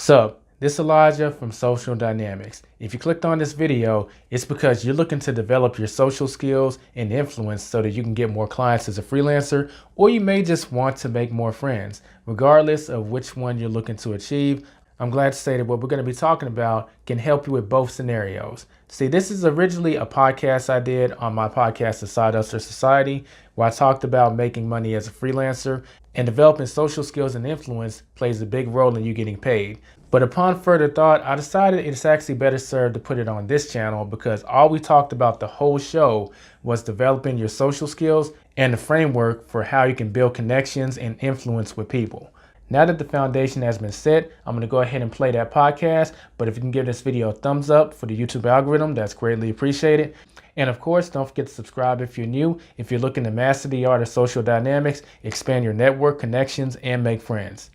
Sup, this is Elijah from Social Dynamics. If you clicked on this video, it's because you're looking to develop your social skills and influence so that you can get more clients as a freelancer, or you may just want to make more friends. Regardless of which one you're looking to achieve, I'm glad to say that what we're going to be talking about can help you with both scenarios. See, this is originally a podcast I did on my podcast, The Side Hustler Society, where I talked about making money as a freelancer, and developing social skills and influence plays a big role in you getting paid. But upon further thought, I decided it's actually better served to put it on this channel because all we talked about the whole show was developing your social skills and the framework for how you can build connections and influence with people. Now that the foundation has been set, I'm going to go ahead and play that podcast. But if you can give this video a thumbs up for the YouTube algorithm, that's greatly appreciated. And of course, don't forget to subscribe if you're new. If you're looking to master the art of social dynamics, expand your network, connections, and make friends.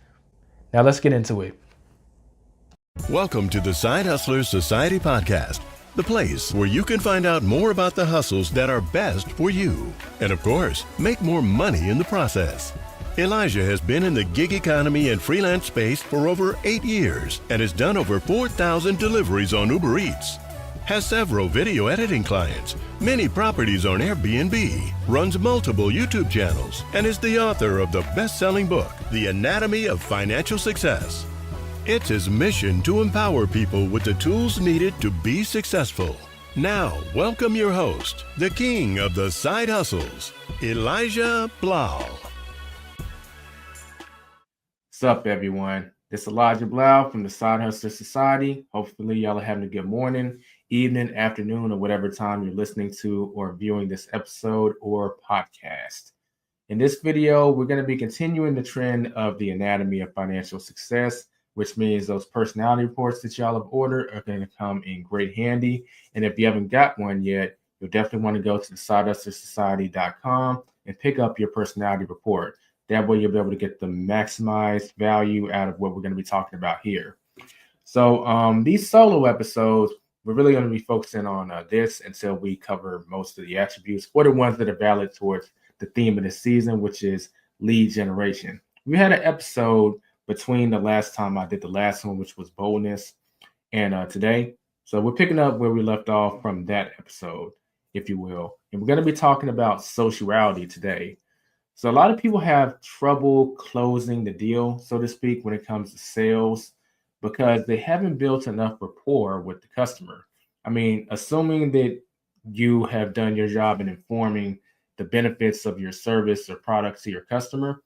Now let's get into it. Welcome to the Side Hustlers Society podcast, the place where you can find out more about the hustles that are best for you. And of course, make more money in the process. Elijah has been in the gig economy and freelance space for over 8 years and has done over 4,000 deliveries on Uber Eats. Has several video editing clients, many properties on Airbnb, runs multiple YouTube channels, and is the author of the best-selling book, The Anatomy of Financial Success. It's his mission to empower people with the tools needed to be successful. Now, welcome your host, the king of the side hustles, Elijah Bilel. What's up, everyone? This is Elijah Bilel from the Side Hustler Society. Hopefully, y'all are having a good morning, evening, afternoon, or whatever time you're listening to or viewing this episode or podcast. In this video, we're going to be continuing the trend of the anatomy of financial success, which means those personality reports that y'all have ordered are going to come in great handy. And if you haven't got one yet, you'll definitely want to go to the sidehustlersociety.com and pick up your personality report. That way you'll be able to get the maximized value out of what we're going to be talking about here. So these solo episodes, we're really going to be focusing on this until we cover most of the attributes or the ones that are valid towards the theme of the season, which is lead generation. We had an episode between the last time I did the last one, which was boldness, and today. So we're picking up where we left off from that episode, if you will. And we're going to be talking about sociality today. So a lot of people have trouble closing the deal, so to speak, when it comes to sales because they haven't built enough rapport with the customer. I mean, assuming that you have done your job in informing the benefits of your service or product to your customer,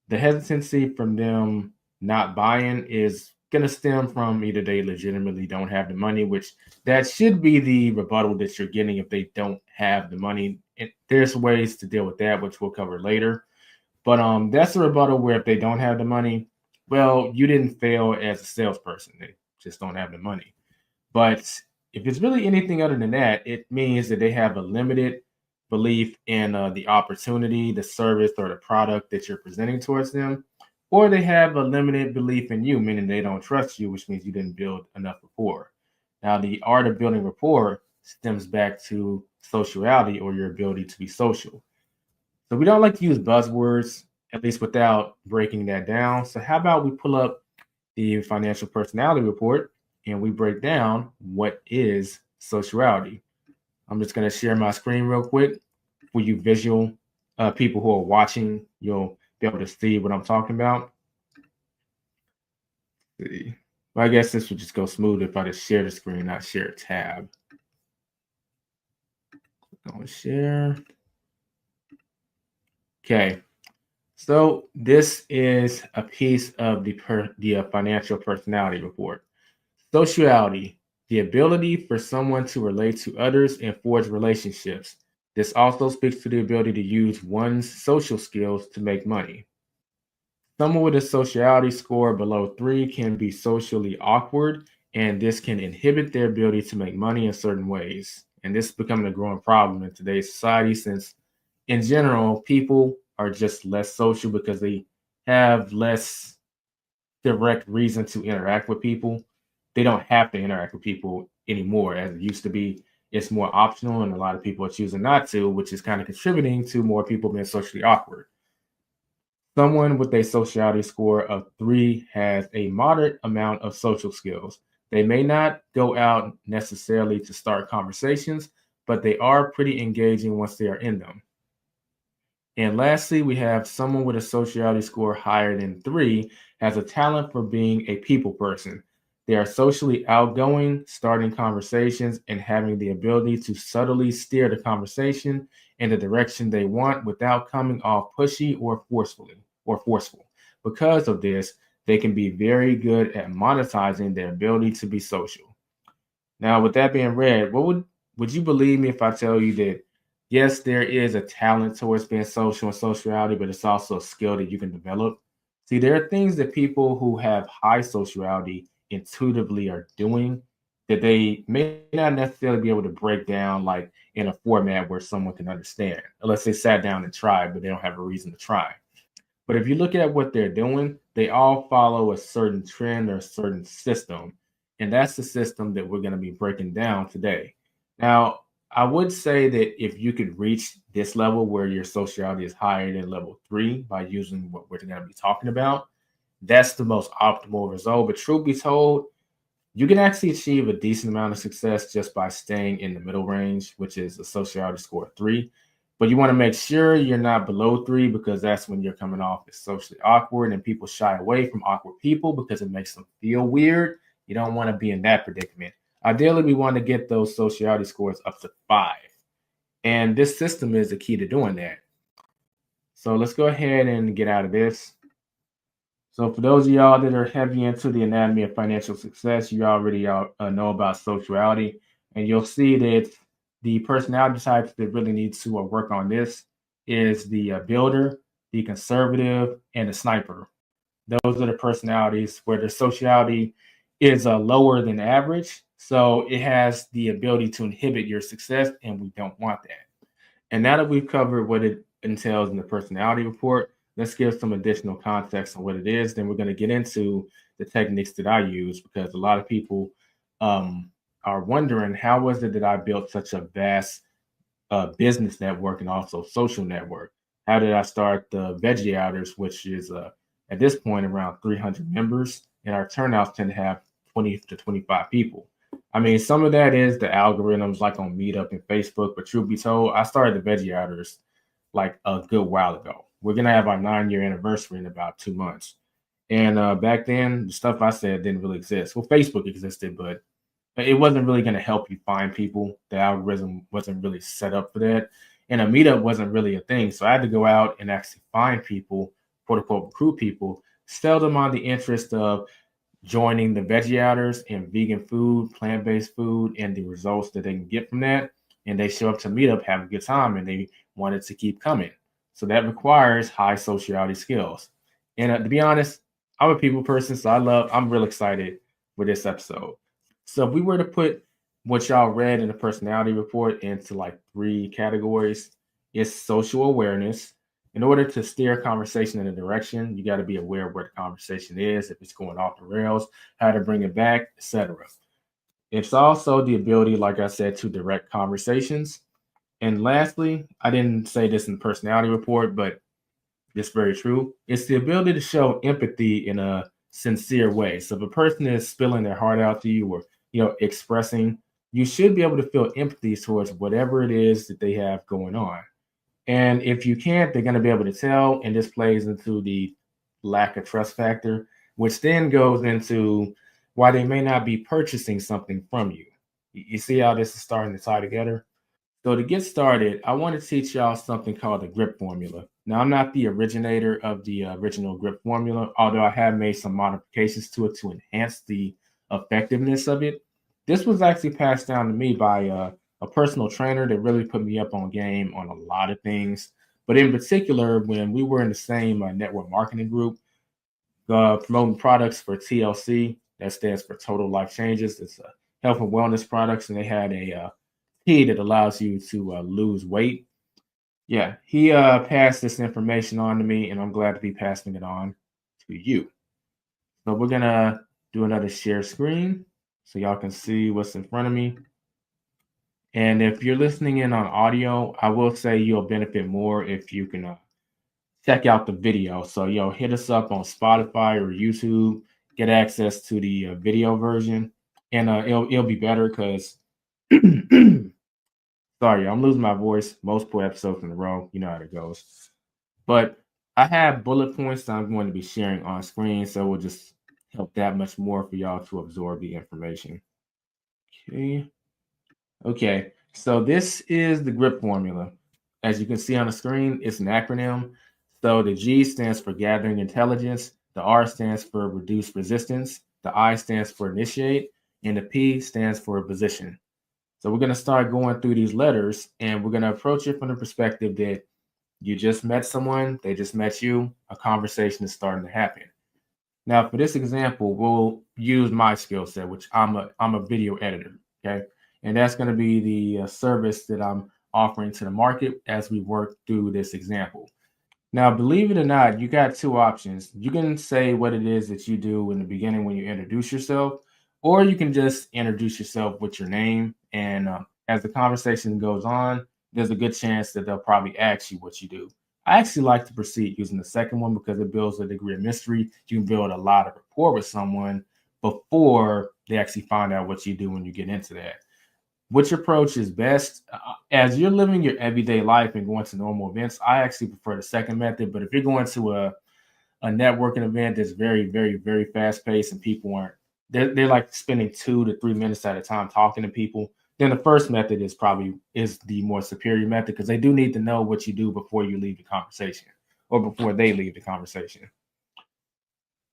the hesitancy from them not buying is going to stem from either they legitimately don't have the money, which that should be the rebuttal that you're getting if they don't have the money. There's ways to deal with that, which we'll cover later. But that's a rebuttal where if they don't have the money, well, you didn't fail as a salesperson. They just don't have the money. But if it's really anything other than that, it means that they have a limited belief in the opportunity, the service, or the product that you're presenting towards them, or they have a limited belief in you, meaning they don't trust you, which means you didn't build enough rapport. Now, the art of building rapport stems back to sociality or your ability to be social. So we don't like to use buzzwords, at least without breaking that down. So how about we pull up the financial personality report and we break down what is sociality. I'm just going to share my screen real quick for you visual people who are watching. You'll be able to see what I'm talking about. Let's see. Well, I guess this would just go smooth if I just share the screen, not share a tab. Click on share. Okay. So this is a piece of the financial personality report. Sociality, the ability for someone to relate to others and forge relationships. This also speaks to the ability to use one's social skills to make money. Someone with a sociality score below 3 can be socially awkward, and this can inhibit their ability to make money in certain ways. And this is becoming a growing problem in today's society since, in general, people are just less social because they have less direct reason to interact with people. They don't have to interact with people anymore as it used to be. It's more optional, and a lot of people are choosing not to, which is kind of contributing to more people being socially awkward. Someone with a sociality score of 3 has a moderate amount of social skills. They may not go out necessarily to start conversations, but they are pretty engaging once they are in them. And lastly, we have someone with a sociality score higher than 3 has a talent for being a people person. They are socially outgoing, starting conversations, and having the ability to subtly steer the conversation in the direction they want without coming off pushy or forceful. Because of this, they can be very good at monetizing their ability to be social. Now, with that being read, would you believe me if I tell you that yes, there is a talent towards being social and sociality, but it's also a skill that you can develop? See, there are things that people who have high sociality intuitively are doing that they may not necessarily be able to break down like in a format where someone can understand, unless they sat down and tried, but they don't have a reason to try. But if you look at what they're doing, they all follow a certain trend or a certain system. And that's the system that we're going to be breaking down today. Now, I would say that if you could reach this level where your sociality is higher than level 3 by using what we're going to be talking about, that's the most optimal result. But truth be told, you can actually achieve a decent amount of success just by staying in the middle range, which is a sociality score of 3. But you want to make sure you're not below 3 because that's when you're coming off as socially awkward and people shy away from awkward people because it makes them feel weird. You don't want to be in that predicament. Ideally, we want to get those sociality scores up to 5. And this system is the key to doing that. So let's go ahead and get out of this. So for those of y'all that are heavy into the anatomy of financial success, you already know about sociality, and you'll see that the personality types that really need to work on this is the builder, the conservative, and the sniper. Those are the personalities where the sociality is lower than average, so it has the ability to inhibit your success, and we don't want that. And now that we've covered what it entails in the personality report, let's give some additional context on what it is. Then we're going to get into the techniques that I use because a lot of people um, are wondering how was it that I built such a vast business network and also social network? How did I start the Veggie Outers, which is at this point around 300 members, and our turnouts tend to have 20 to 25 people. I mean, some of that is the algorithms like on Meetup and Facebook, but truth be told, I started the Veggie Outers like a good while ago. We're gonna have our 9-year anniversary in about 2 months. And back then, the stuff I said didn't really exist. Well, Facebook existed, but it wasn't really going to help you find people. The algorithm wasn't really set up for that. And a meetup wasn't really a thing. So I had to go out and actually find people, quote unquote, recruit people, sell them on the interest of joining the Veggie Outers and vegan food, plant-based food, and the results that they can get from that. And they show up to meetup, have a good time, and they wanted to keep coming. So that requires high sociality skills. And to be honest, I'm a people person, so I'm real excited for this episode. So if we were to put what y'all read in the personality report into like 3 categories, it's social awareness. In order to steer a conversation in a direction, you got to be aware of where the conversation is, if it's going off the rails, how to bring it back, etc. It's also the ability, like I said, to direct conversations. And lastly, I didn't say this in the personality report, but it's very true. It's the ability to show empathy in a sincere way. So if a person is spilling their heart out to you or expressing, you should be able to feel empathy towards whatever it is that they have going on. And if you can't, they're going to be able to tell. And this plays into the lack of trust factor, which then goes into why they may not be purchasing something from you. You see how this is starting to tie together? So to get started, I want to teach y'all something called the grip formula. Now, I'm not the originator of the original grip formula, although I have made some modifications to it to enhance the effectiveness of it. This was actually passed down to me by a personal trainer that really put me up on game on a lot of things. But in particular, when we were in the same network marketing group, promoting products for TLC, that stands for Total Life Changes. It's health and wellness products, and they had a tea that allows you to lose weight. Yeah, he passed this information on to me, and I'm glad to be passing it on to you. So we're gonna do another share screen so y'all can see what's in front of me. And if you're listening in on audio, I will say you'll benefit more if you can check out the video. So, hit us up on Spotify or YouTube, get access to the video version, and it'll be better because, sorry, I'm losing my voice multiple episodes in a row. You know how it goes. But I have bullet points that I'm going to be sharing on screen, so it will just help that much more for y'all to absorb the information. Okay. Okay, so this is the GRIP formula. As you can see on the screen, it's an acronym. So the G stands for gathering intelligence, the R stands for reduce resistance, the I stands for initiate, and the P stands for position. So we're going to start going through these letters, and we're going to approach it from the perspective that you just met someone, they just met you, a conversation is starting to happen. Now, for this example, we'll use my skill set, which I'm a video editor, okay? And that's going to be the service that I'm offering to the market as we work through this example. Now, believe it or not, you got two options. You can say what it is that you do in the beginning when you introduce yourself, or you can just introduce yourself with your name. And as the conversation goes on, there's a good chance that they'll probably ask you what you do. I actually like to proceed using the second one because it builds a degree of mystery. You can build a lot of rapport with someone before they actually find out what you do when you get into that. Which approach is best? As you're living your everyday life and going to normal events, I actually prefer the second method. But if you're going to a networking event that's very, very, very fast paced and people aren't, they're like spending 2 to 3 minutes at a time talking to people, then the first method is the more superior method because they do need to know what you do before you leave the conversation or before they leave the conversation.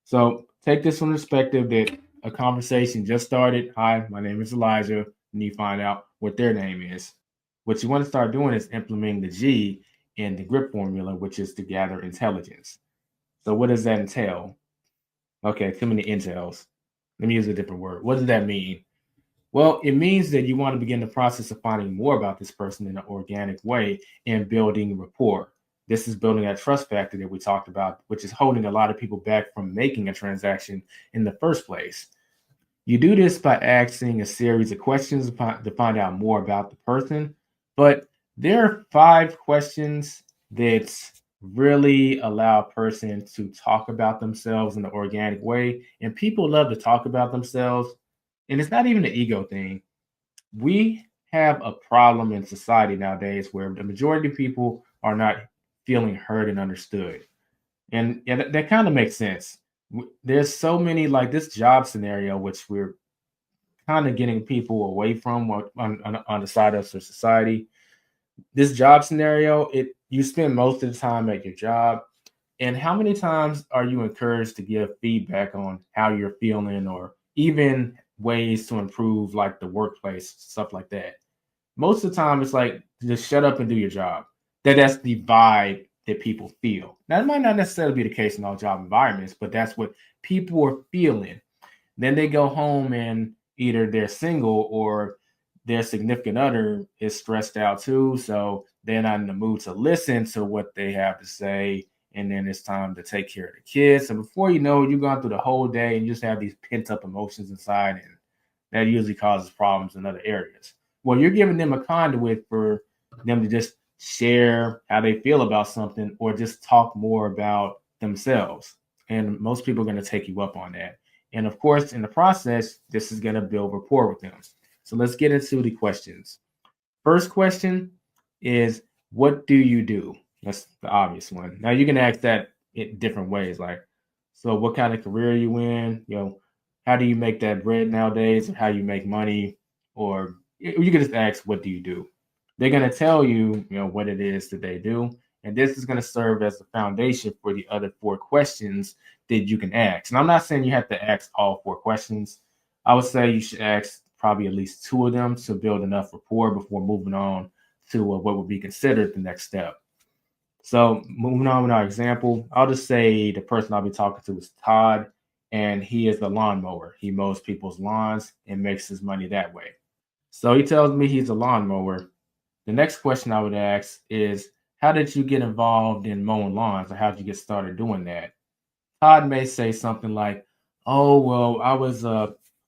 So take this from the perspective that a conversation just started. Hi, my name is Elijah. And you find out what their name is. What you want to start doing is implementing the G in the GRIP formula, which is to gather intelligence. So what does that entail? Okay, too many intels. Let me use a different word. What does that mean? Well, it means that you want to begin the process of finding more about this person in an organic way and building rapport. This is building that trust factor that we talked about, which is holding a lot of people back from making a transaction in the first place. You do this by asking a series of questions to find out more about the person, but there are 5 questions that really allow a person to talk about themselves in an organic way. And people love to talk about themselves. And it's not even an ego thing. We have a problem in society nowadays where the majority of people are not feeling heard and understood. And that kind of makes sense. There's so many like this job scenario, which we're kind of getting people away from on the side of society. This job scenario, you spend most of the time at your job. And how many times are you encouraged to give feedback on how you're feeling or even ways to improve like the workplace, stuff like that? Most of the time it's like just shut up and do your job. That's the vibe that people feel. Now it might not necessarily be the case in all job environments, but that's what people are feeling. Then they go home and either they're single or their significant other is stressed out too. So they're not in the mood to listen to what they have to say. And then it's time to take care of the kids. So before you know it, you've gone through the whole day and you just have these pent up emotions inside. And that usually causes problems in other areas. Well, you're giving them a conduit for them to just share how they feel about something or just talk more about themselves. And most people are going to take you up on that. And of course, in the process, this is going to build rapport with them. So let's get into the questions. First question is, what do you do? That's the obvious one. Now you can ask that in different ways, like, so what kind of career are you in? How do you make that bread nowadays? Or how you make money? Or you can just ask, what do you do? They're going to tell you, what it is that they do. And this is going to serve as the foundation for the other 4 questions that you can ask. And I'm not saying you have to ask all 4 questions. I would say you should ask probably at least 2 of them to build enough rapport before moving on to what would be considered the next step. So moving on with our example, I'll just say the person I'll be talking to is Todd, and he is the lawnmower. He mows people's lawns and makes his money that way. So he tells me he's a lawnmower. The next question I would ask is, how did you get involved in mowing lawns, or how did you get started doing that? Todd may say something like, oh, well, I was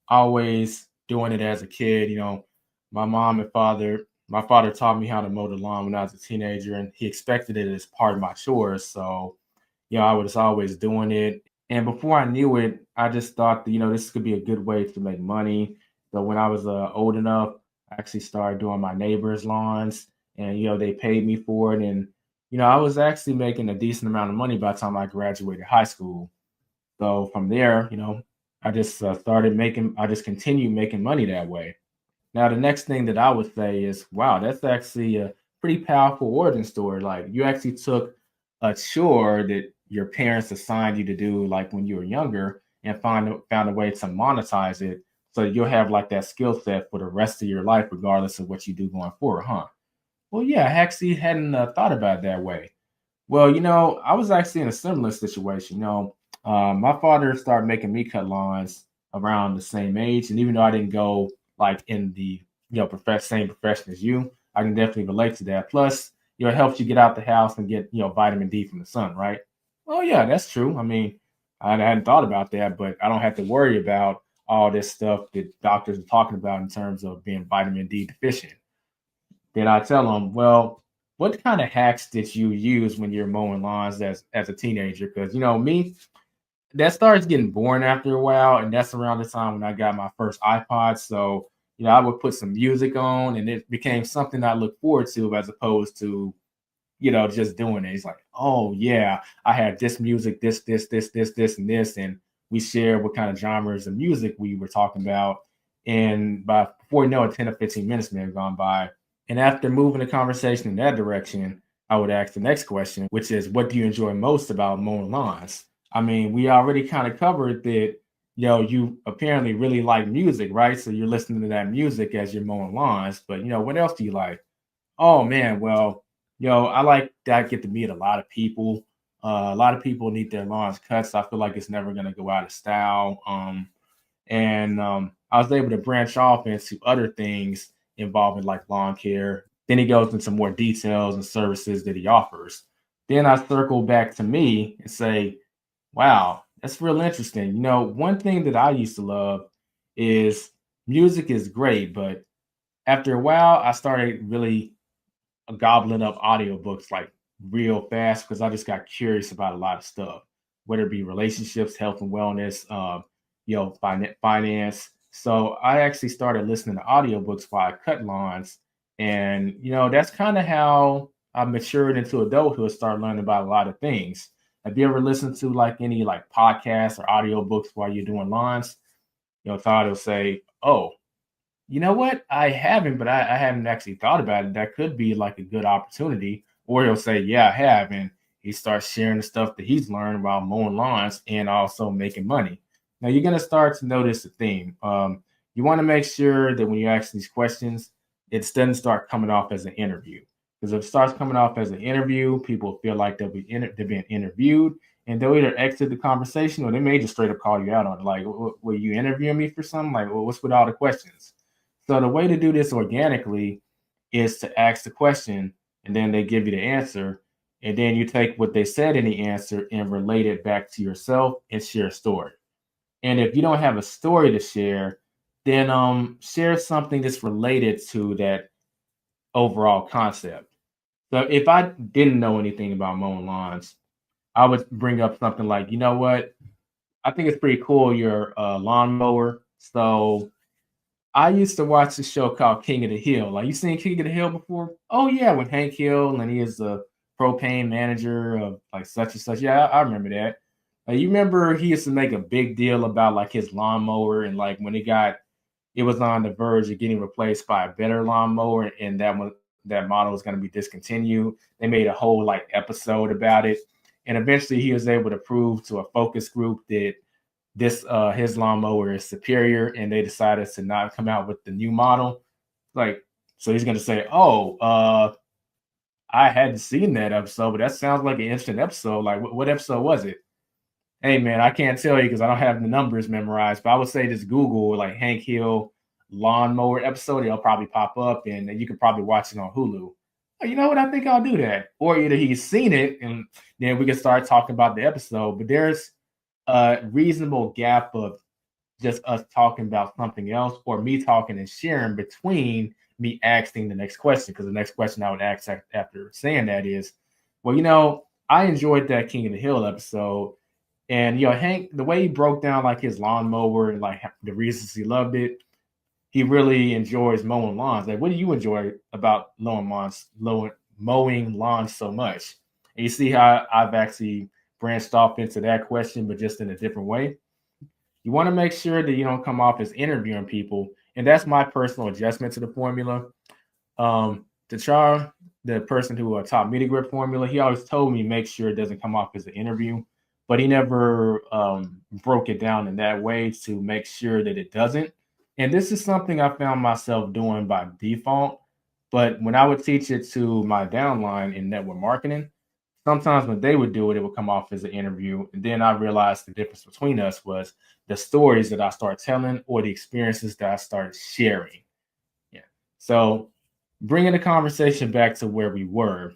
always doing it as a kid. My mom and father my father taught me how to mow the lawn when I was a teenager, and he expected it as part of my chores. So, I was always doing it. And before I knew it, I just thought that, this could be a good way to make money. So when I was old enough, I actually started doing my neighbors' lawns, and, they paid me for it. And, I was actually making a decent amount of money by the time I graduated high school. So from there, I just I just continued making money that way. Now, the next thing that I would say is, wow, that's actually a pretty powerful origin story. Like, you actually took a chore that your parents assigned you to do, like when you were younger, and found a way to monetize it, so you'll have like that skill set for the rest of your life, regardless of what you do going forward, huh? Well, yeah, I actually hadn't thought about it that way. Well, I was actually in a similar situation. My father started making me cut lawns around the same age, and even though I didn't go like in the same profession as you, I can definitely relate to that. Plus, it helps you get out the house and get vitamin D from the sun, right? Oh yeah, that's true. I mean, I hadn't thought about that, but I don't have to worry about all this stuff that doctors are talking about in terms of being vitamin D deficient. Then I tell them, well, what kind of hacks did you use when you're mowing lawns as a teenager? Because me, that starts getting boring after a while, and that's around the time when I got my first iPod. So I would put some music on, and it became something I look forward to as opposed to just doing it. It's like, oh yeah, I had this music, this, and this, and we share what kind of genres of music we were talking about. And before you know it, 10 or 15 minutes may have gone by. And after moving the conversation in that direction, I would ask the next question, which is, what do you enjoy most about mowing lawns? I mean, we already kind of covered that, you apparently really like music, right? So you're listening to that music as you're mowing lawns. But, what else do you like? Oh man, well, I like that I get to meet a lot of people. A lot of people need their lawns cut, so I feel like it's never gonna go out of style. And I was able to branch off into other things involving like lawn care. Then he goes into more details and services that he offers. Then I circle back to me and say, wow, that's real interesting. One thing that I used to love is music is great, but after a while, I started really gobbling up audiobooks like real fast because I just got curious about a lot of stuff, whether it be relationships, health and wellness, finance. So I actually started listening to audiobooks while I cut lawns. And, that's kind of how I matured into adulthood, started learning about a lot of things. Have you ever listened to like any like podcasts or audiobooks while you're doing lawns? Todd will say, oh, you know what? I haven't, but I haven't actually thought about it. That could be like a good opportunity. Or he'll say, yeah, I have. And he starts sharing the stuff that he's learned while mowing lawns and also making money. Now you're going to start to notice a theme. You want to make sure that when you ask these questions, it doesn't start coming off as an interview. Because if it starts coming off as an interview, people feel like they're being interviewed, and they'll either exit the conversation or they may just straight up call you out on it. Like, were you interviewing me for something? Like, well, what's with all the questions? So the way to do this organically is to ask the question, and then they give you the answer, and then you take what they said in the answer and relate it back to yourself and share a story. And if you don't have a story to share, then share something that's related to that overall concept. So if I didn't know anything about mowing lawns, I would bring up something like, you know what? I think it's pretty cool you're a lawnmower. So I used to watch this show called King of the Hill. Like, you seen King of the Hill before? Oh yeah, with Hank Hill, and he is the propane manager of like such and such. Yeah, I remember that. You remember he used to make a big deal about like his lawnmower, and like when it was on the verge of getting replaced by a better lawnmower, and that model was going to be discontinued. They made a whole like episode about it, and eventually he was able to prove to a focus group that this his lawnmower is superior, and they decided to not come out with the new model. Like, so he's gonna say, oh, I hadn't seen that episode, but that sounds like an interesting episode. Like, what episode was it? Hey man, I can't tell you because I don't have the numbers memorized, but I would say just Google like Hank Hill lawnmower episode. It'll probably pop up, and you can probably watch it on Hulu. Oh, you know what? I think I'll do that. Or either he's seen it, and then we can start talking about the episode. But there's a reasonable gap of just us talking about something else, or me talking and sharing between me asking the next question, because the next question I would ask after saying that is, well, I enjoyed that King of the Hill episode. And Hank, the way he broke down like his lawnmower and like the reasons he loved it, he really enjoys mowing lawns. Like, what do you enjoy about mowing lawns so much? And you see how I've actually branched off into that question, but just in a different way. You want to make sure that you don't come off as interviewing people. And that's my personal adjustment to the formula. Tachar, the person who taught me the grip formula, he always told me make sure it doesn't come off as an interview, but he never broke it down in that way to make sure that it doesn't. And this is something I found myself doing by default. But when I would teach it to my downline in network marketing, sometimes when they would do it, it would come off as an interview. And then I realized the difference between us was the stories that I start telling or the experiences that I started sharing. Yeah. So bringing the conversation back to where we were,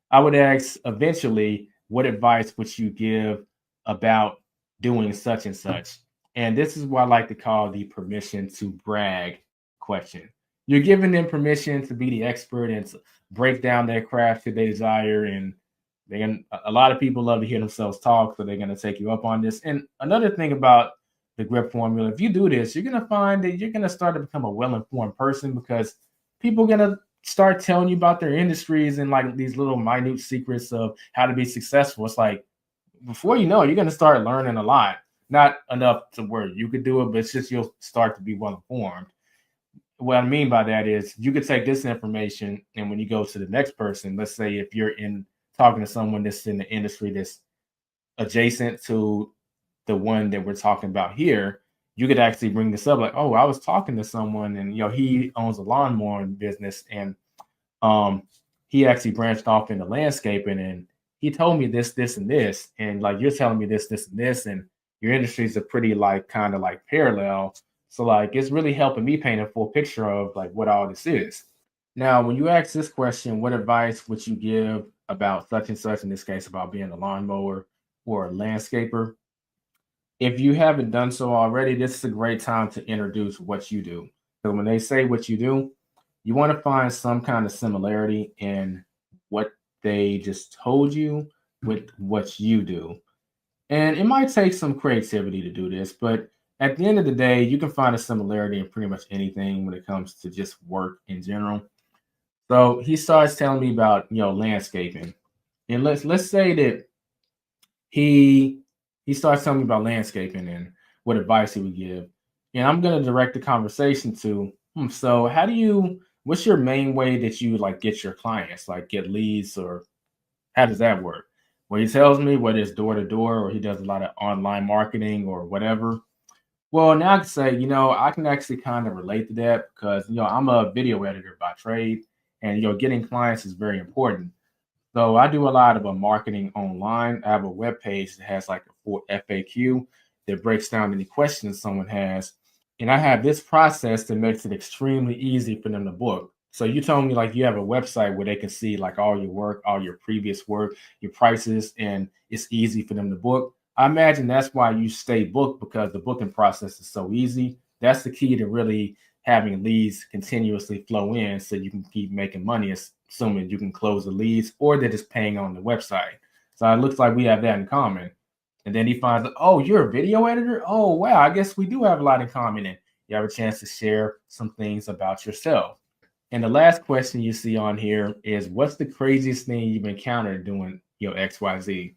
I would ask eventually, what advice would you give about doing such and such? And this is what I like to call the permission to brag question. You're giving them permission to be the expert and to break down their craft that they desire. And a lot of people love to hear themselves talk, so they're going to take you up on this. And another thing about the grip formula, if you do this, you're going to find that you're going to start to become a well-informed person, because people are going to start telling you about their industries and like these little minute secrets of how to be successful. It's like, before you know it, you're going to start learning a lot. Not enough to where you could do it, but it's just you'll start to be well informed. What I mean by that is you could take this information, and when you go to the next person, let's say if you're talking to someone that's in the industry that's adjacent to the one that we're talking about here, you could actually bring this up like, oh, I was talking to someone and he owns a lawnmower business, and he actually branched off into landscaping, and he told me this, and this, and like you're telling me this, and this, and your industries are pretty like kind of like parallel. So like it's really helping me paint a full picture of like what all this is. Now, when you ask this question, what advice would you give about such and such, in this case about being a lawnmower or a landscaper? If you haven't done so already, this is a great time to introduce what you do. So when they say what you do, you want to find some kind of similarity in what they just told you with what you do. And it might take some creativity to do this, but at the end of the day, you can find a similarity in pretty much anything when it comes to just work in general. So he starts telling me about landscaping, and let's say that he starts telling me about landscaping and what advice he would give, and I'm gonna direct the conversation to, so what's your main way that you like get your clients, like get leads, or how does that work? Well, he tells me whether it's door to door or he does a lot of online marketing or whatever. Well, now I can say, I can actually kind of relate to that because, I'm a video editor by trade, and, getting clients is very important. So I do a lot of marketing online. I have a web page that has like a full FAQ that breaks down any questions someone has. And I have this process that makes it extremely easy for them to book. So you told me like you have a website where they can see like all your work, all your previous work, your prices, and it's easy for them to book. I imagine that's why you stay booked, because the booking process is so easy. That's the key to really having leads continuously flow in so you can keep making money, assuming you can close the leads or they're just paying on the website. So it looks like we have that in common. And then he finds, oh, you're a video editor? Oh, wow, I guess we do have a lot in common. And you have a chance to share some things about yourself. And the last question you see on here is, what's the craziest thing you've encountered doing XYZ?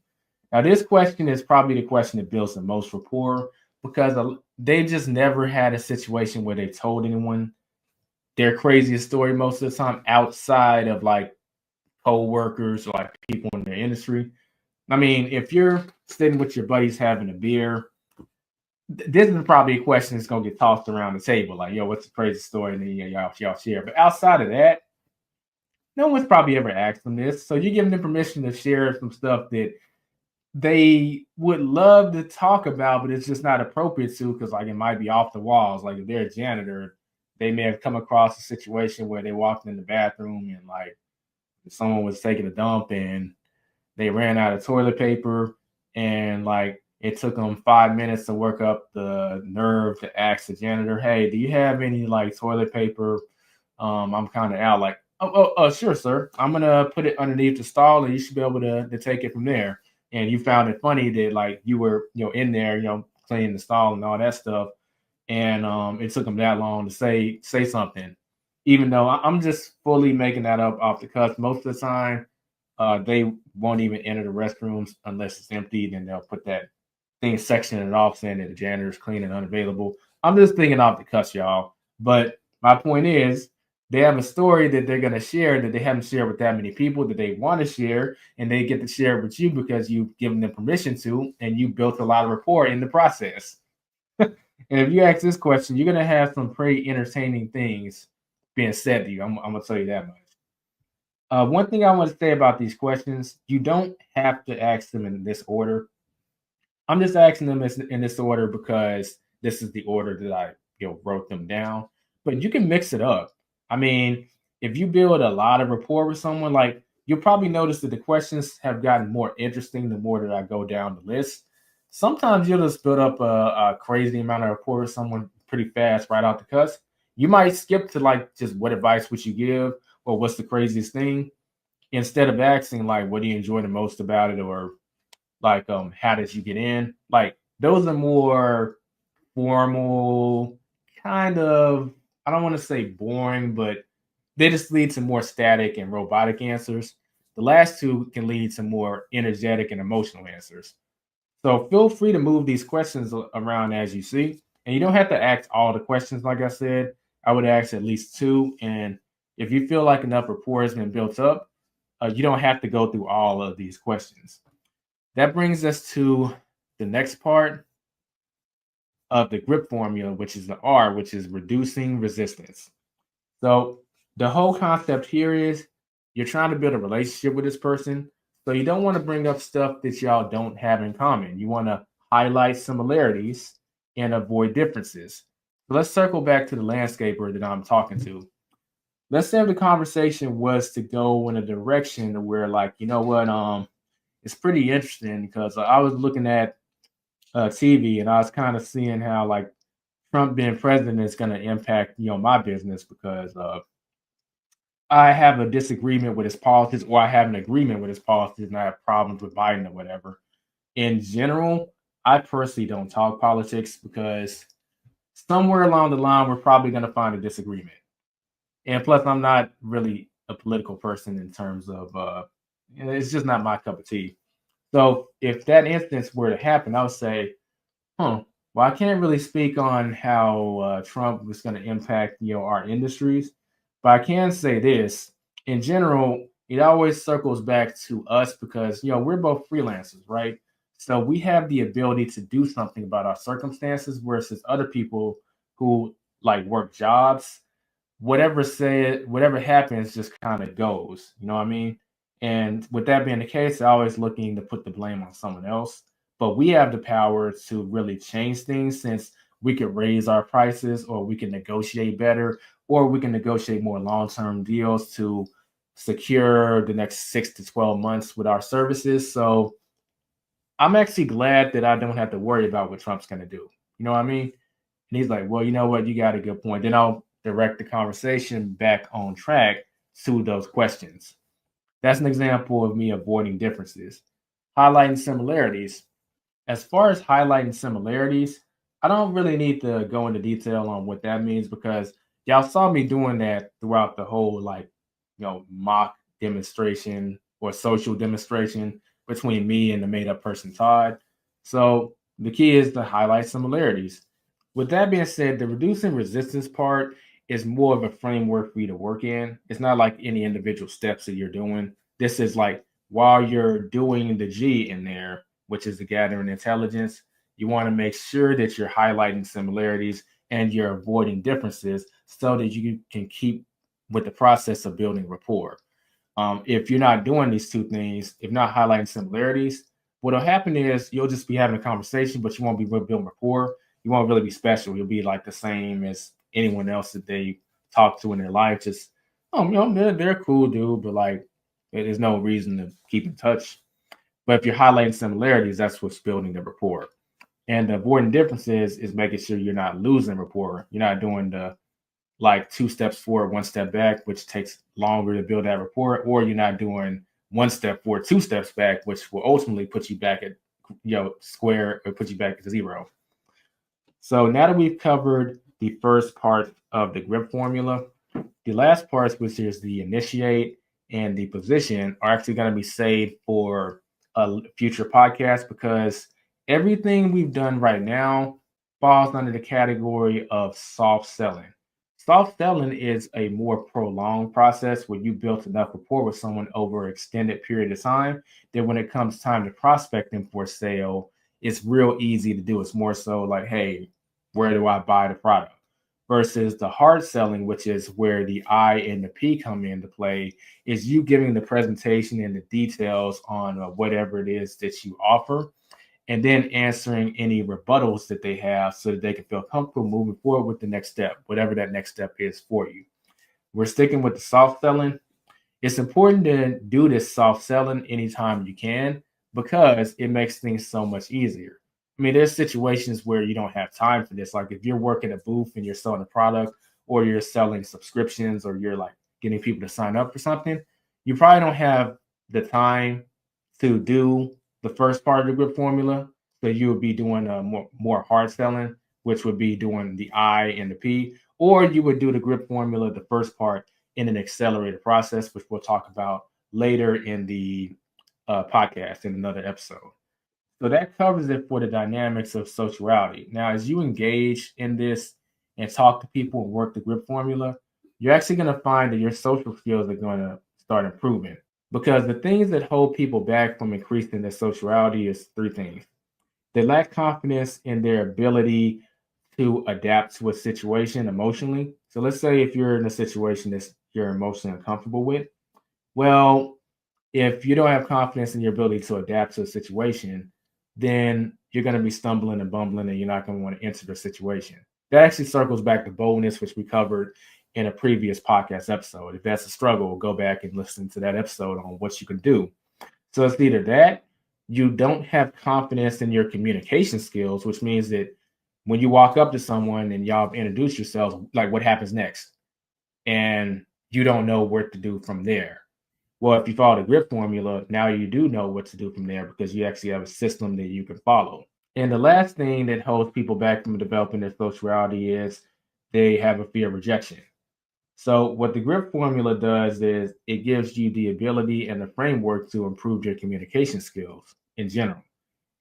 Now, this question is probably the question that builds the most rapport, because they just never had a situation where they told anyone their craziest story most of the time outside of like co-workers or like people in their industry. I mean, if you're sitting with your buddies having a beer, this is probably a question that's going to get tossed around the table. Like, yo, what's the crazy story? And then y'all share. But outside of that, no one's probably ever asked them this. So you're giving them permission to share some stuff that they would love to talk about, but it's just not appropriate to, because like it might be off the walls. Like if they're a janitor, they may have come across a situation where they walked in the bathroom and like someone was taking a dump and they ran out of toilet paper, and like it took them 5 minutes to work up the nerve to ask the janitor, hey, do you have any like toilet paper I'm kind of out like, sure, sir. I'm gonna put it underneath the stall, and you should be able to take it from there. And you found it funny that like you were in there cleaning the stall and all that stuff, and it took them that long to say something, even though I'm just fully making that up off the cuff. Most of the time, they won't even enter the restrooms unless it's empty. Then they'll put that thing sectioning it off, saying that the janitor's clean and unavailable. I'm just thinking off the cuff, y'all. But my point is, they have a story that they're going to share that they haven't shared with that many people that they want to share, and they get to share it with you because you've given them permission to, and you built a lot of rapport in the process. And if you ask this question, you're going to have some pretty entertaining things being said to you. I'm going to tell you that much. One thing I want to say about these questions, you don't have to ask them in this order. I'm just asking them in this order because this is the order that I wrote them down. But you can mix it up. I mean, if you build a lot of rapport with someone, like you'll probably notice that the questions have gotten more interesting the more that I go down the list. Sometimes you'll just build up a crazy amount of rapport with someone pretty fast right out the cuss. You might skip to like just what advice would you give or what's the craziest thing instead of asking like what do you enjoy the most about it or like how did you get in? Like those are more formal, kind of, I don't want to say boring, but they just lead to more static and robotic answers. The last two can lead to more energetic and emotional answers. So feel free to move these questions around as you see. And you don't have to ask all the questions, like I said. I would ask at least two. And if you feel like enough rapport has been built up, you don't have to go through all of these questions. That brings us to the next part of the grip formula, which is the R, which is reducing resistance. So the whole concept here is you're trying to build a relationship with this person. So you don't want to bring up stuff that y'all don't have in common. You want to highlight similarities and avoid differences. So let's circle back to the landscaper that I'm talking to. Let's say if the conversation was to go in a direction where, like, you know what, it's pretty interesting because I was looking at TV and I was kind of seeing how like Trump being president is going to impact my business because I have a disagreement with his policies or I have an agreement with his policies and I have problems with Biden or whatever. In general, I personally don't talk politics because somewhere along the line we're probably going to find a disagreement. And plus, I'm not really a political person in terms of it's just not my cup of tea. So if that instance were to happen, I would say, well, I can't really speak on how Trump was going to impact, our industries, but I can say this: in general, it always circles back to us because we're both freelancers, right? So we have the ability to do something about our circumstances versus other people who like work jobs. Whatever happens just kind of goes. You know what I mean? And with that being the case, they're always looking to put the blame on someone else. But we have the power to really change things since we could raise our prices or we can negotiate better or we can negotiate more long-term deals to secure the next 6 to 12 months with our services. So I'm actually glad that I don't have to worry about what Trump's going to do. You know what I mean? And he's like, well, you know what? You got a good point. Then I'll direct the conversation back on track to those questions. That's an example of me avoiding differences. Highlighting similarities. As far as highlighting similarities, I don't really need to go into detail on what that means because y'all saw me doing that throughout the whole like, mock demonstration or social demonstration between me and the made up person Todd. So the key is to highlight similarities. With that being said, the reducing resistance part is more of a framework for you to work in. It's not like any individual steps that you're doing. This is like while you're doing the G in there, which is the gathering intelligence, you want to make sure that you're highlighting similarities and you're avoiding differences so that you can keep with the process of building rapport. If you're not doing these two things, if not highlighting similarities, what'll happen is you'll just be having a conversation, but you won't be building rapport. You won't really be special. You'll be like the same as anyone else that they talk to in their life. Just, they're a cool dude, but like, there's no reason to keep in touch. But if you're highlighting similarities, that's what's building the rapport. And avoiding differences is making sure you're not losing rapport. You're not doing the like 2 steps forward, 1 step back, which takes longer to build that rapport, or you're not doing 1 step forward, 2 steps back, which will ultimately put you back at square or put you back at zero. So now that we've covered the first part of the grip formula, the last parts, which is the initiate and the position, are actually going to be saved for a future podcast, because everything we've done right now falls under the category of soft selling. Soft selling is a more prolonged process where you built enough rapport with someone over an extended period of time that when it comes time to prospect them for sale, it's real easy to do. It's more so like, hey, where do I buy the product? Versus the hard selling, which is where the I and the P come into play, is you giving the presentation and the details on whatever it is that you offer, and then answering any rebuttals that they have so that they can feel comfortable moving forward with the next step, whatever that next step is for you. We're sticking with the soft selling. It's important to do this soft selling anytime you can, because it makes things so much easier. I mean, there's situations where you don't have time for this. Like if you're working a booth and you're selling a product, or you're selling subscriptions, or you're like getting people to sign up for something, you probably don't have the time to do the first part of the grip formula. So you would be doing more hard selling, which would be doing the I and the P, or you would do the grip formula, the first part, in an accelerated process, which we'll talk about later in the podcast in another episode. So that covers it for the dynamics of sociality. Now, as you engage in this and talk to people and work the grip formula, you're actually going to find that your social skills are going to start improving, because the things that hold people back from increasing their sociality is three things. They lack confidence in their ability to adapt to a situation emotionally. So let's say if you're in a situation that you're emotionally uncomfortable with, well, if you don't have confidence in your ability to adapt to a situation, then you're going to be stumbling and bumbling, and you're not going to want to enter the situation. That actually circles back to boldness, which we covered in a previous podcast episode. If that's a struggle, go back and listen to that episode on what you can do. So it's either that you don't have confidence in your communication skills, which means that when you walk up to someone and y'all introduce yourselves, like what happens next? And you don't know what to do from there. Well, if you follow the grip formula, now you do know what to do from there, because you actually have a system that you can follow. And the last thing that holds people back from developing their sociality is they have a fear of rejection. So what the grip formula does is it gives you the ability and the framework to improve your communication skills in general.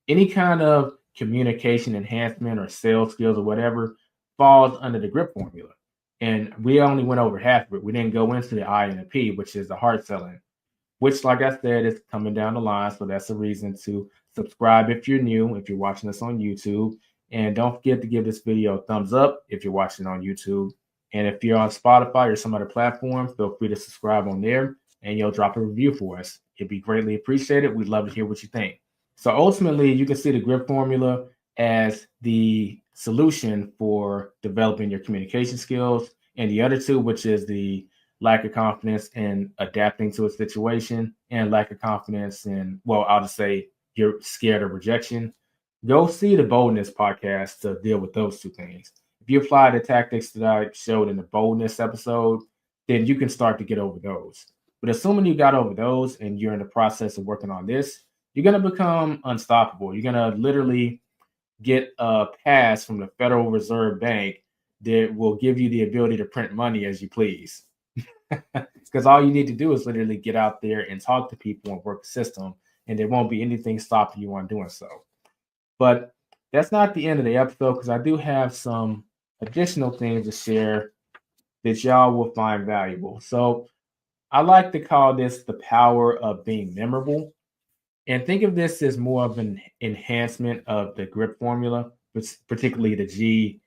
Any kind of communication enhancement or sales skills or whatever falls under the grip formula. And we only went over half of it. We didn't go into the I and the P, which is the hard selling, which, like I said, is coming down the line. So that's a reason to subscribe if you're new, if you're watching this on YouTube. And don't forget to give this video a thumbs up if you're watching on YouTube. And if you're on Spotify or some other platform, feel free to subscribe on there, and you'll drop a review for us. It'd be greatly appreciated. We'd love to hear what you think. So ultimately, you can see the grip formula as the solution for developing your communication skills, and the other two, which is the lack of confidence in adapting to a situation, and lack of confidence in, well, I'll just say you're scared of rejection. Go see the boldness podcast to deal with those two things. If you apply the tactics that I showed in the boldness episode, then you can start to get over those. But assuming you got over those and you're in the process of working on this, you're going to become unstoppable. You're going to literally get a pass from the Federal Reserve Bank that will give you the ability to print money as you please. Because all you need to do is literally get out there and talk to people and work the system, and there won't be anything stopping you on doing so. But that's not the end of the episode, because I do have some additional things to share that y'all will find valuable. So I like to call this the power of being memorable. And think of this as more of an enhancement of the grip formula, particularly the G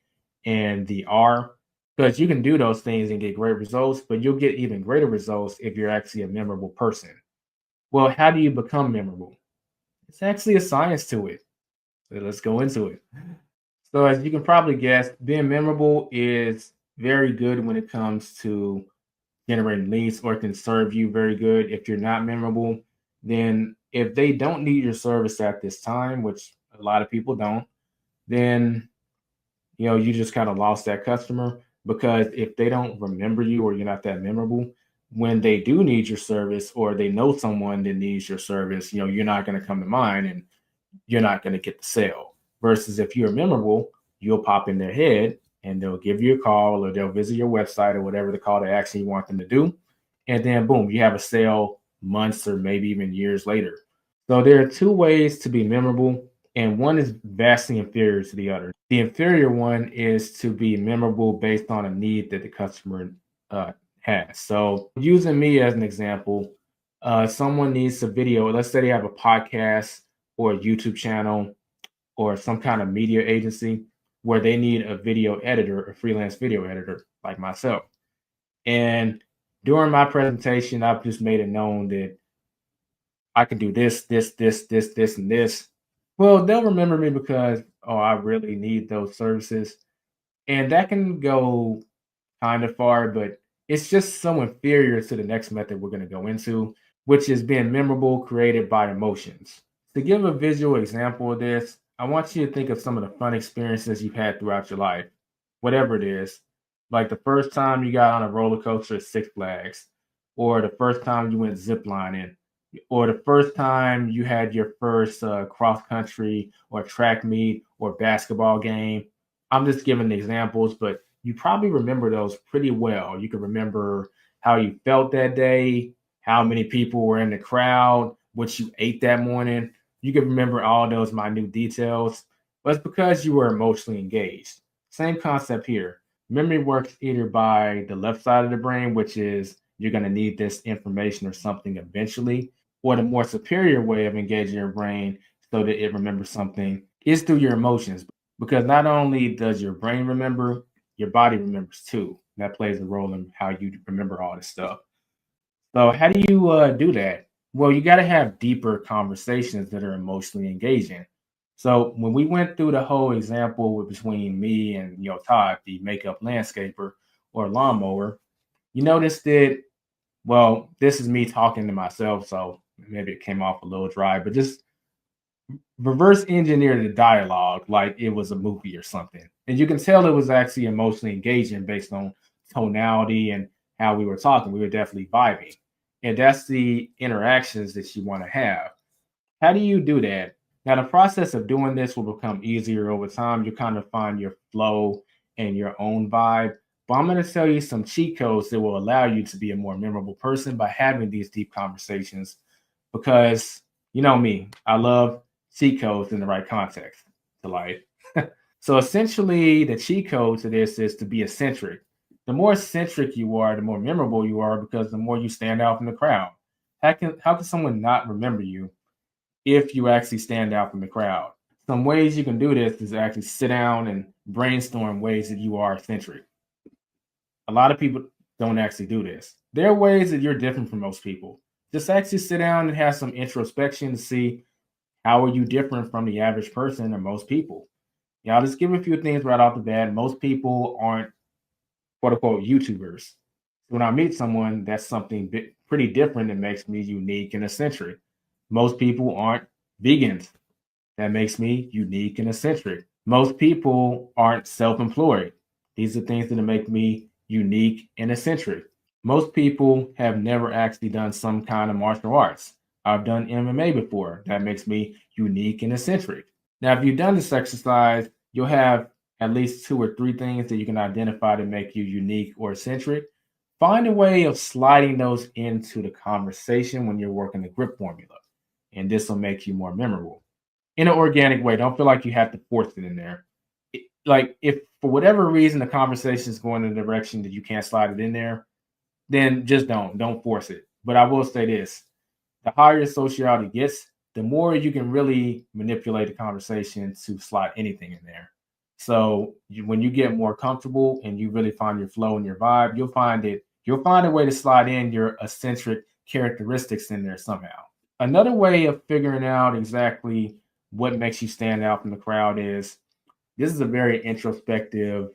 and the R, because you can do those things and get great results, but you'll get even greater results if you're actually a memorable person. Well, how do you become memorable? It's actually a science to it. So let's go into it. So as you can probably guess, being memorable is very good when it comes to generating leads, or it can serve you very good. If you're not memorable, then if they don't need your service at this time, which a lot of people don't, then you just kind of lost that customer. because if they don't remember you or you're not that memorable, when they do need your service or they know someone that needs your service, you're not going to come to mind and you're not going to get the sale. Versus if you're memorable, you'll pop in their head and they'll give you a call or they'll visit your website or whatever the call to action you want them to do. And then boom, you have a sale months or maybe even years later. So there are two ways to be memorable, and one is vastly inferior to the other. The inferior one is to be memorable based on a need that the customer has. So using me as an example, someone needs a video. Let's say they have a podcast or a YouTube channel or some kind of media agency where they need a video editor, a freelance video editor like myself. And during my presentation, I've just made it known that I can do this, and this. Well, they'll remember me because, oh, I really need those services. And that can go kind of far, but it's just so inferior to the next method we're going to go into, which is being memorable, created by emotions. To give a visual example of this, I want you to think of some of the fun experiences you've had throughout your life, whatever it is. Like the first time you got on a roller coaster at Six Flags, or the first time you went ziplining, or the first time you had your first cross country or track meet or basketball game. I'm just giving examples, but you probably remember those pretty well. You can remember how you felt that day, how many people were in the crowd, what you ate that morning. You can remember all those minute details, but it's because you were emotionally engaged. Same concept here. Memory works either by the left side of the brain, which is you're going to need this information or something eventually, or the more superior way of engaging your brain so that it remembers something is through your emotions. Because not only does your brain remember, your body remembers too. That plays a role in how you remember all this stuff. So, how do you do that? Well, you got to have deeper conversations that are emotionally engaging. So, when we went through the whole example between me and Todd, the makeup landscaper or lawnmower, you noticed that. Well, this is me talking to myself, so maybe it came off a little dry, but just reverse engineer the dialogue like it was a movie or something. And you can tell it was actually emotionally engaging based on tonality and how we were talking. We were definitely vibing. And that's the interactions that you want to have. How do you do that? Now, the process of doing this will become easier over time. You kind of find your flow and your own vibe. But I'm going to tell you some cheat codes that will allow you to be a more memorable person by having these deep conversations. Because you know me, I love cheat codes in the right context to life. So essentially, the cheat code to this is to be eccentric. The more eccentric you are, the more memorable you are because the more you stand out from the crowd. How can someone not remember you if you actually stand out from the crowd? Some ways you can do this is actually sit down and brainstorm ways that you are eccentric. A lot of people don't actually do this. There are ways that you're different from most people. Just actually sit down and have some introspection to see how are you different from the average person or most people. I'll just give a few things right off the bat. Most people aren't quote unquote YouTubers. When I meet someone, that's something pretty different that makes me unique and eccentric. Most people aren't vegans. That makes me unique and eccentric. Most people aren't self-employed. These are things that make me unique and eccentric. Most people have never actually done some kind of martial arts. I've done MMA before. That makes me unique and eccentric. Now, if you've done this exercise, you'll have at least 2 or 3 things that you can identify to make you unique or eccentric. Find a way of sliding those into the conversation when you're working the grip formula, and this will make you more memorable in an organic way. Don't feel like you have to force it in there. Like if for whatever reason the conversation is going in a direction that you can't slide it in there, then just don't force it. But I will say this: the higher your sociality gets, the more you can really manipulate the conversation to slide anything in there. So when you get more comfortable and you really find your flow and your vibe, you'll find a way to slide in your eccentric characteristics in there somehow. Another way of figuring out exactly what makes you stand out from the crowd is this is a very introspective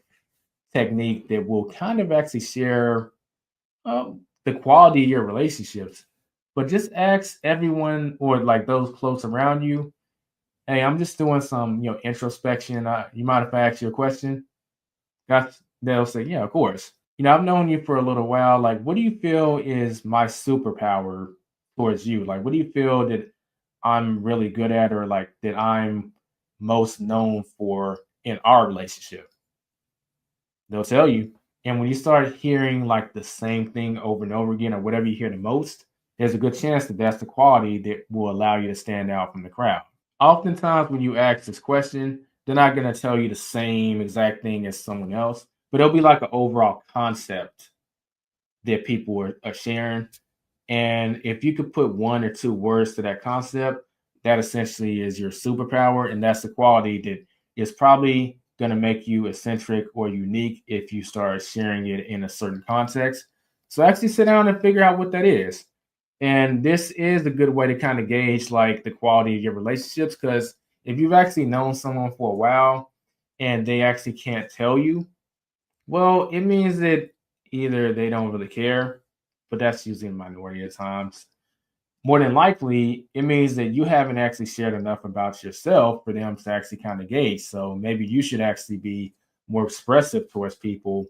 technique that will kind of actually share the quality of your relationships. But just ask everyone or like those close around you, hey, I'm just doing some introspection. You mind if I ask you a question? Got They'll say, yeah, of course. I've known you for a little while. Like, what do you feel is my superpower towards you? Like, what do you feel that I'm really good at, or like that I'm most known for in our relationship? They'll tell you. And when you start hearing like the same thing over and over again, or whatever you hear the most, there's a good chance that that's the quality that will allow you to stand out from the crowd. Oftentimes, when you ask this question, they're not going to tell you the same exact thing as someone else, but it'll be like an overall concept that people are sharing. And if you could put one or two words to that concept, that essentially is your superpower. And that's the quality that is probably going to make you eccentric or unique if you start sharing it in a certain context. So actually sit down and figure out what that is. And this is a good way to kind of gauge like the quality of your relationships, because if you've actually known someone for a while and they actually can't tell you, well, it means that either they don't really care, but that's usually a minority of times. More than likely, it means that you haven't actually shared enough about yourself for them to actually kind of gauge. So maybe you should actually be more expressive towards people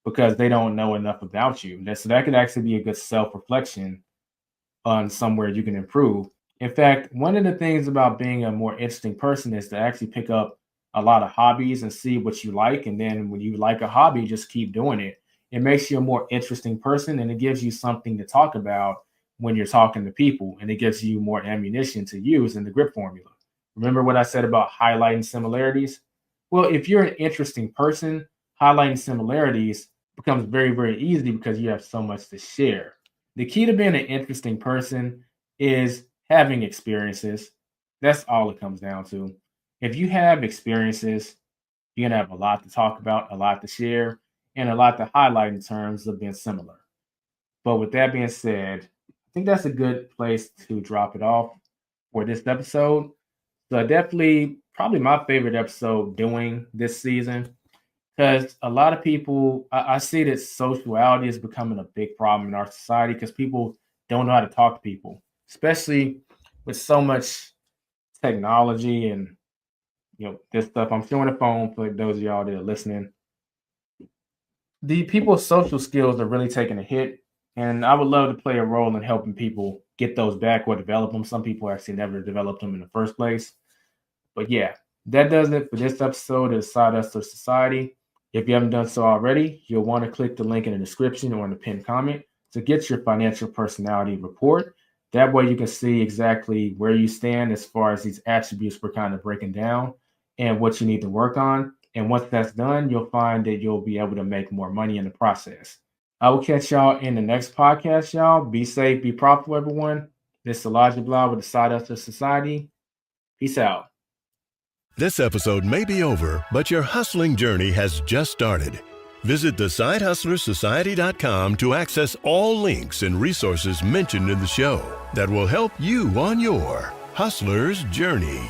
because they don't know enough about you. So that could actually be a good self reflection on somewhere you can improve. In fact, one of the things about being a more interesting person is to actually pick up a lot of hobbies and see what you like. And then when you like a hobby, just keep doing it. It makes you a more interesting person, and it gives you something to talk about when you're talking to people, and it gives you more ammunition to use in the grip formula. Remember what I said about highlighting similarities? Well, if you're an interesting person, highlighting similarities becomes very, very easy because you have so much to share. The key to being an interesting person is having experiences. That's all it comes down to. If you have experiences, you're going to have a lot to talk about, a lot to share, and a lot to highlight in terms of being similar. But with that being said, I think that's a good place to drop it off for this episode. So definitely probably my favorite episode doing this season, because a lot of people, I see that sociality is becoming a big problem in our society because people don't know how to talk to people, especially with so much technology and this stuff. I'm showing the phone for those of y'all that are listening. The people's social skills are really taking a hit, and I would love to play a role in helping people get those back or develop them. Some people actually never developed them in the first place. But yeah, that does it for this episode of the Side Hustler Society. If you haven't done so already, you'll want to click the link in the description or in the pinned comment to get your financial personality report. That way you can see exactly where you stand as far as these attributes we're kind of breaking down and what you need to work on. And once that's done, you'll find that you'll be able to make more money in the process. I will catch y'all in the next podcast, y'all. Be safe, be profitable, everyone. This is Elijah Bilel with the Side Hustler Society. Peace out. This episode may be over, but your hustling journey has just started. Visit thesidehustlersociety.com to access all links and resources mentioned in the show that will help you on your hustler's journey.